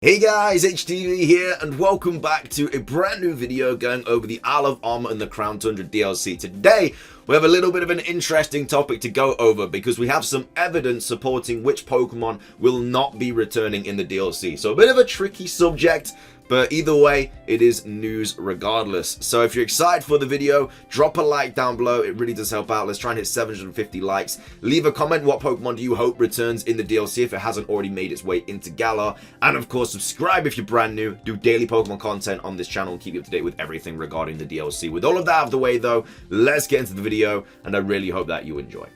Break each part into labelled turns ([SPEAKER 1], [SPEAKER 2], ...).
[SPEAKER 1] Hey guys, HDvee here, and welcome back to a brand new video going over the Isle of Armor and the Crown Tundra DLC. Today, we have a little bit of an interesting topic to go over because we have some evidence supporting which Pokemon will not be returning in the DLC. So a bit of a tricky subject, but either way, it is news regardless. So if you're excited for the video, drop a like down below. It really does help out. Let's try and hit 750 likes. Leave a comment. What Pokemon do you hope returns in the DLC if it hasn't already made its way into Galar? And of course, subscribe if you're brand new. Do daily Pokemon content on this channel and keep you up to date with everything regarding the DLC. With all of that out of the way though, let's get into the video, and I really hope that you enjoy.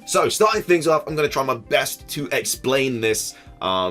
[SPEAKER 1] So starting things off, I'm going to try my best to explain this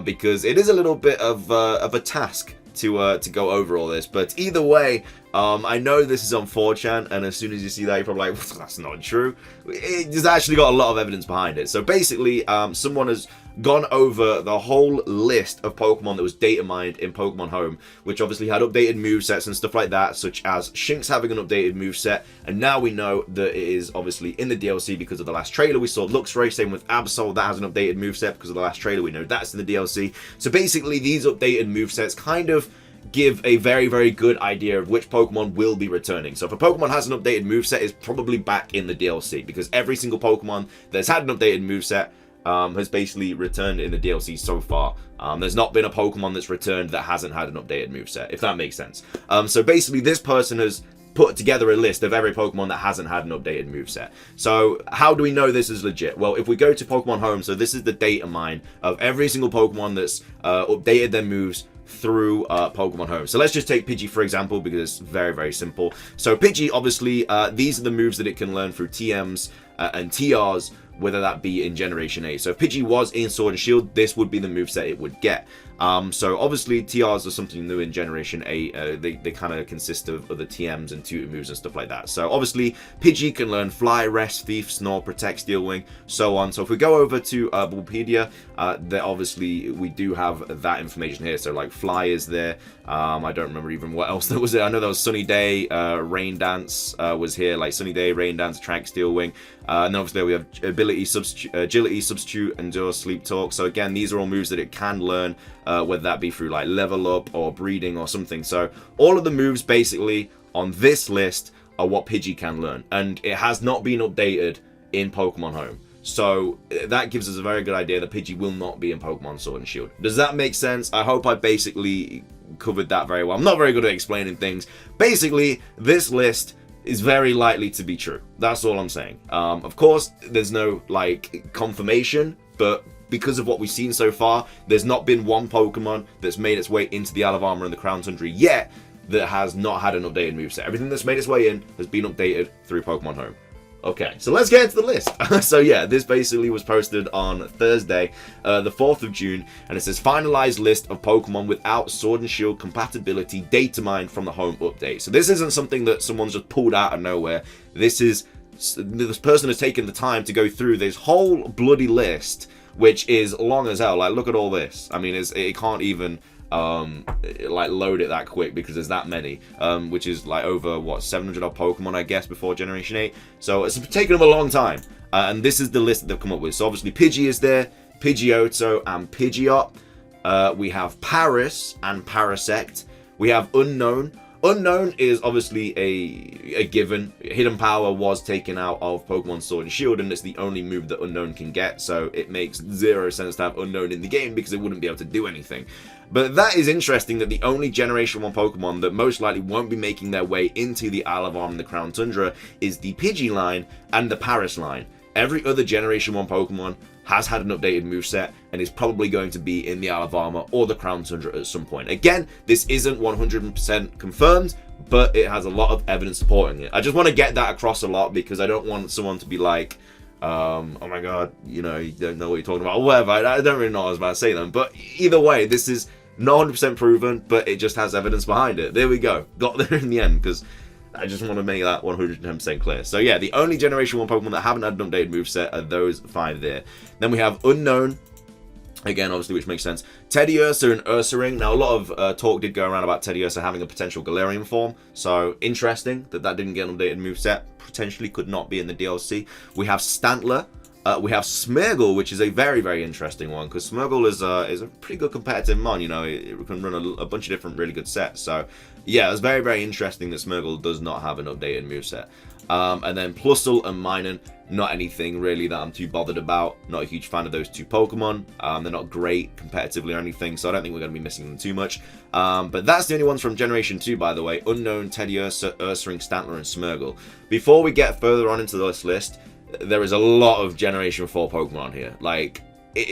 [SPEAKER 1] because it is a little bit of a task to go over all this, but either way, I know this is on 4chan, and as soon as you see that, you're probably like, that's not true. It's actually got a lot of evidence behind it. So basically, someone has gone over the whole list of Pokemon that was data mined in Pokemon Home, which obviously had updated movesets and stuff like that, such as Shinx having an updated moveset, and now we know that it is obviously in the DLC because of the last trailer. We saw Luxray, same with Absol, that has an updated moveset because of the last trailer. We know that's in the DLC. So basically, these updated movesets kind of give a very, very good idea of which Pokemon will be returning. So if a Pokemon has an updated moveset, it's probably back in the DLC, because every single Pokemon that's had an updated moveset has basically returned in the DLC so far. There's not been a Pokemon that's returned that hasn't had an updated moveset, if that makes sense. So basically, this person has put together a list of every Pokemon that hasn't had an updated moveset. So how do we know this is legit? Well, if we go to Pokemon Home, so this is the data mine of every single Pokemon that's updated their moves through Pokemon Home. So let's just take Pidgey for example, because it's very, very simple. So Pidgey, obviously, these are the moves that it can learn through TMs and TRs, whether that be in Generation 8. So if Pidgey was in Sword and Shield, this would be the moveset it would get. So obviously TRs are something new in Generation 8. They kind of consist of the TMs and tutor moves and stuff like that. So obviously Pidgey can learn Fly, Rest, Thief, Snore, Protect, Steel Wing, so on. So if we go over to Bulbapedia, there obviously we do have that information here. So like Fly is there. I don't remember even what else there was there. I know there was Sunny Day, Rain Dance was here, like Sunny Day, Rain Dance, Attract, Steel Wing. And obviously we have Agility, Substitute, Endure, Sleep Talk. So again, these are all moves that it can learn, whether that be through like Level Up or Breeding or something. So all of the moves basically on this list are what Pidgey can learn, and it has not been updated in Pokemon Home. So that gives us a very good idea that Pidgey will not be in Pokemon Sword and Shield. Does that make sense? I hope I basically covered that very well. I'm not very good at explaining things. Basically, this list is very likely to be true. That's all I'm saying. Of course, there's no like confirmation, but because of what we've seen so far, there's not been one Pokemon that's made its way into the Isle of Armor and the Crown Tundra yet that has not had an updated moveset. Everything that's made its way in has been updated through Pokemon Home. Okay, so let's get into the list. So yeah, this basically was posted on Thursday, the 4th of June, and it says finalized list of Pokemon without Sword and Shield compatibility data mined from the Home update. So this isn't something that someone's just pulled out of nowhere. This person has taken the time to go through this whole bloody list, which is long as hell. Like, look at all this. I mean, it can't even like load it that quick because there's that many, which is like over what 700 odd Pokemon, I guess, before Generation 8. So it's taken them a long time, and this is the list that they've come up with. So obviously Pidgey is there, Pidgeotto and Pidgeot. We have Paris and Parasect. We have Unknown. Unknown is obviously a given. Hidden Power was taken out of Pokemon Sword and Shield, and it's the only move that Unknown can get, so it makes zero sense to have Unknown in the game because it wouldn't be able to do anything. But that is interesting that the only Generation 1 Pokemon that most likely won't be making their way into the Isle of Armor and the Crown Tundra is the Pidgey line and the Paris line. Every other Generation 1 Pokemon has had an updated moveset and is probably going to be in the Isle of Armor or the Crown Tundra at some point. Again, this isn't 100% confirmed, but it has a lot of evidence supporting it. I just want to get that across a lot because I don't want someone to be like, oh my god, you know, you don't know what you're talking about, or whatever. I don't really know what I was about to say then. But either way, this is not 100% proven, but it just has evidence behind it. There we go. Got there in the end, because I just want to make that 110% clear. So yeah, the only Generation 1 Pokemon that haven't had an updated moveset are those 5 there. Then we have Unknown, again, obviously, which makes sense. Teddiursa and Ursaring. Now, a lot of talk did go around about Teddiursa having a potential Galarian form. So interesting that that didn't get an updated moveset. Potentially could not be in the DLC. We have Stantler. We have Smeargle, which is a very, very interesting one, because Smeargle is a pretty good competitive mon. You know, it can run a bunch of different really good sets. So, yeah, it's very, very interesting that Smeargle does not have an updated moveset. And then Plusle and Minun, not anything really that I'm too bothered about. Not a huge fan of those two Pokemon. They're not great competitively or anything, so I don't think we're going to be missing them too much. But that's the only ones from Generation 2, by the way. Unknown, Teddiursa, Ursaring, Stantler, and Smeargle. Before we get further on into this list, there is a lot of Generation 4 Pokemon here. Like,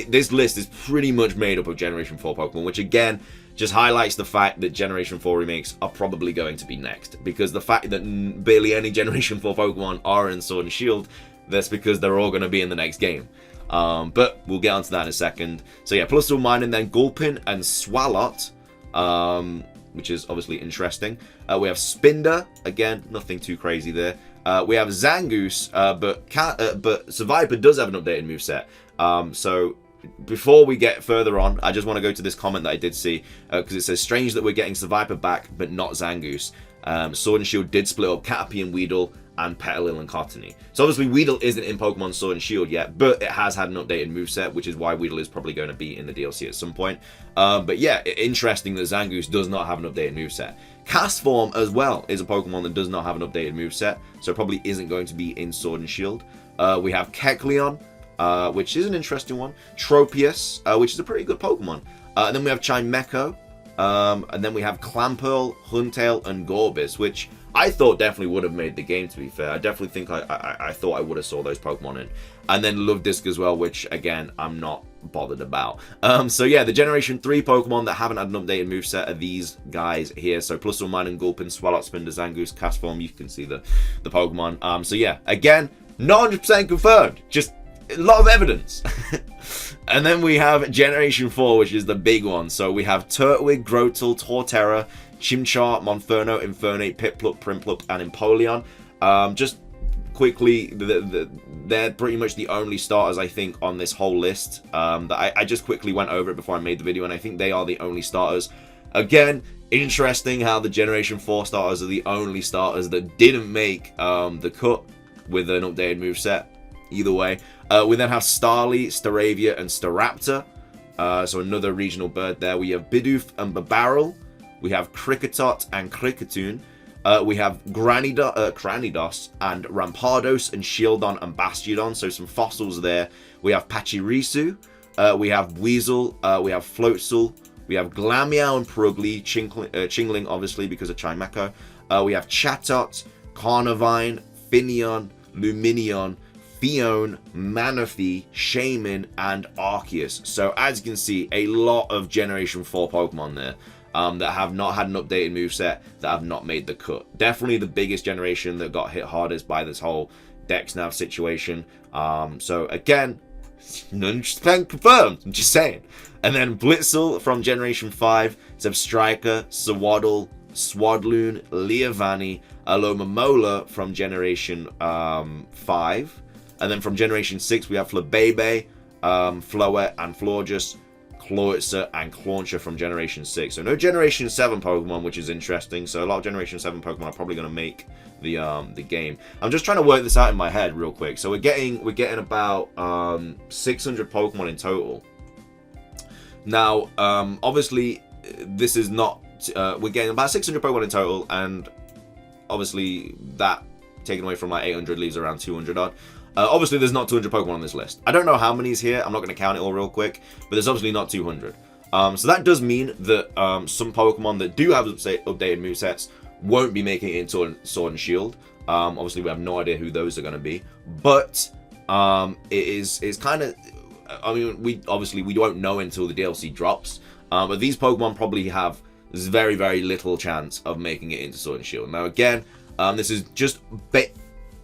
[SPEAKER 1] this list is pretty much made up of Generation 4 Pokemon, which again just highlights the fact that Generation 4 remakes are probably going to be next. Because the fact that barely any Generation 4 Pokemon are in Sword and Shield, that's because they're all going to be in the next game. But we'll get onto that in a second. So yeah, Plusle, Minun, then Gulpin and Swalot, which is obviously interesting. We have Spinder, again, nothing too crazy there. We have Zangoose, but Seviper does have an updated moveset. So before we get further on, I just want to go to this comment that I did see, because it says, strange that we're getting Seviper back, but not Zangoose. Sword and Shield did split up Caterpie and Weedle, and Petalil and Cottony. So obviously Weedle isn't in Pokemon Sword and Shield yet, but it has had an updated moveset, which is why Weedle is probably going to be in the DLC at some point. But yeah, interesting that Zangoose does not have an updated moveset. Castform as well is a Pokemon that does not have an updated moveset, so probably isn't going to be in Sword and Shield. We have Kecleon, which is an interesting one. Tropius, which is a pretty good Pokemon. And then we have Chimecho, and then we have Clamperl, Huntail, and Gorbis, which I thought definitely would have made the game, to be fair. I definitely think I thought I would have saw those Pokemon in. And then Luvdisc as well, which, again, I'm not bothered about. So yeah, the Generation 3 Pokemon that haven't had an updated moveset are these guys here. So Plusle, Minun, Gulpin, Swalot, Spinder, Zangoose, Castform. You can see the Pokemon. So yeah, again, not 100% confirmed. Just a lot of evidence. And then we have Generation 4, which is the big one. So we have Turtwig, Grotle, Torterra, Chimchar, Monferno, Infernape, Piplup, Primplup, and Empoleon. Just quickly, they're pretty much the only starters, I think, on this whole list. That I just quickly went over it before I made the video, and I think they are the only starters. Again, interesting how the Generation 4 starters are the only starters that didn't make the cut with an updated moveset. Either way. We then have Starly, Staravia, and Staraptor. So another regional bird there. We have Bidoof and Babarrel. We have Kricketot and Kricketune. We have Granidos and Rampardos and Shieldon and Bastiodon. So some fossils there. We have Pachirisu. We have Weasel. We have Floatzel. We have Glameow and Purugly. Chingling, obviously, because of Chimecho. We have Chatot, Carnivine, Finneon, Luminion, Fione, Manaphy, Shaman, and Arceus. So as you can see, a lot of Generation 4 Pokemon there. That have not had an updated moveset, that have not made the cut. Definitely the biggest generation that got hit hardest by this whole Dex Nav situation. So again, 100% confirmed, I'm just saying. And then Blitzel from Generation 5, Zebstrika, Swaddle, Swadloon, Leavanny, Alomomola from Generation 5. And then from Generation 6, we have Flabebe, Floette, and Florges, Clawitzer, and Clauncher from Generation 6. So no Generation 7 Pokemon, which is interesting. So a lot of Generation 7 Pokemon are probably going to make the game. I'm just trying to work this out in my head real quick. So we're getting about 600 Pokemon in total. Now, obviously, this is not... we're getting about 600 Pokemon in total, and obviously that taken away from like 800 leaves around 200 odd. Obviously, there's not 200 Pokemon on this list. I don't know how many is here. I'm not going to count it all real quick. But there's obviously not 200. So that does mean that some Pokemon that do have updated movesets won't be making it into Sword and Shield. Obviously, we have no idea who those are going to be. But it's kind of... I mean, we won't know until the DLC drops. But these Pokemon probably have very, very little chance of making it into Sword and Shield. Now, again, this is just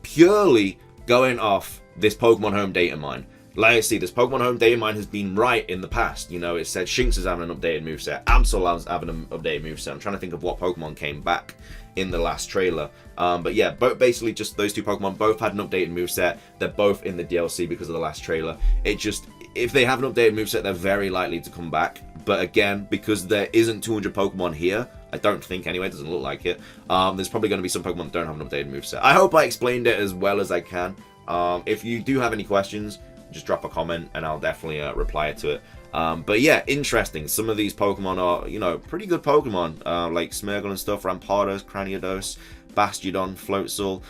[SPEAKER 1] purely... going off this Pokemon Home data mine. Like I see, this Pokemon Home data mine has been right in the past. You know, it said Shinx is having an updated moveset. Absol is having an updated moveset. I'm trying to think of what Pokemon came back in the last trailer. But yeah, basically just those two Pokemon both had an updated moveset. They're both in the DLC because of the last trailer. It just, if they have an updated moveset, they're very likely to come back. But again, because there isn't 200 Pokemon here, I don't think anyway, it doesn't look like it. There's probably going to be some Pokemon that don't have an updated moveset. I hope I explained it as well as I can. If you do have any questions, just drop a comment and I'll definitely reply to it. But yeah, interesting. Some of these Pokemon are, you know, pretty good Pokemon, like Smeargle and stuff, Rampardos, Cranidos, Bastiodon, Floatzel.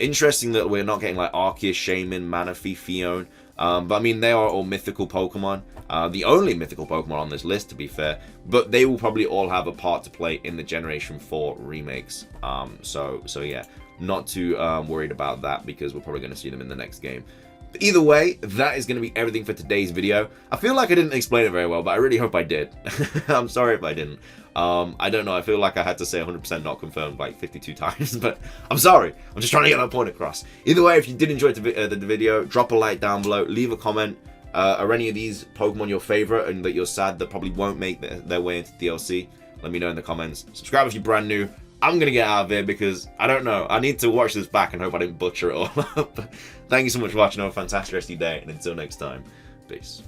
[SPEAKER 1] Interesting that we're not getting like Arceus, Shaman, Manaphy, Fione. But I mean, they are all mythical Pokemon. The only mythical Pokemon on this list, to be fair. But they will probably all have a part to play in the Generation 4 remakes. So yeah, not too worried about that because we're probably going to see them in the next game. But either way, that is going to be everything for today's video. I feel like I didn't explain it very well, but I really hope I did. I'm sorry if I didn't. I don't know, I feel like I had to say 100% not confirmed like 52 times, but I'm sorry. I'm just trying to get that point across. Either way, if you did enjoy the video, drop a like down below, leave a comment. Are any of these Pokemon your favorite and that you're sad that probably won't make their way into DLC? Let me know in the comments. Subscribe if you're brand new. I'm going to get out of here because, I don't know, I need to watch this back and hope I didn't butcher it all up. Thank you so much for watching. Have a fantastic rest of your day, and until next time, peace.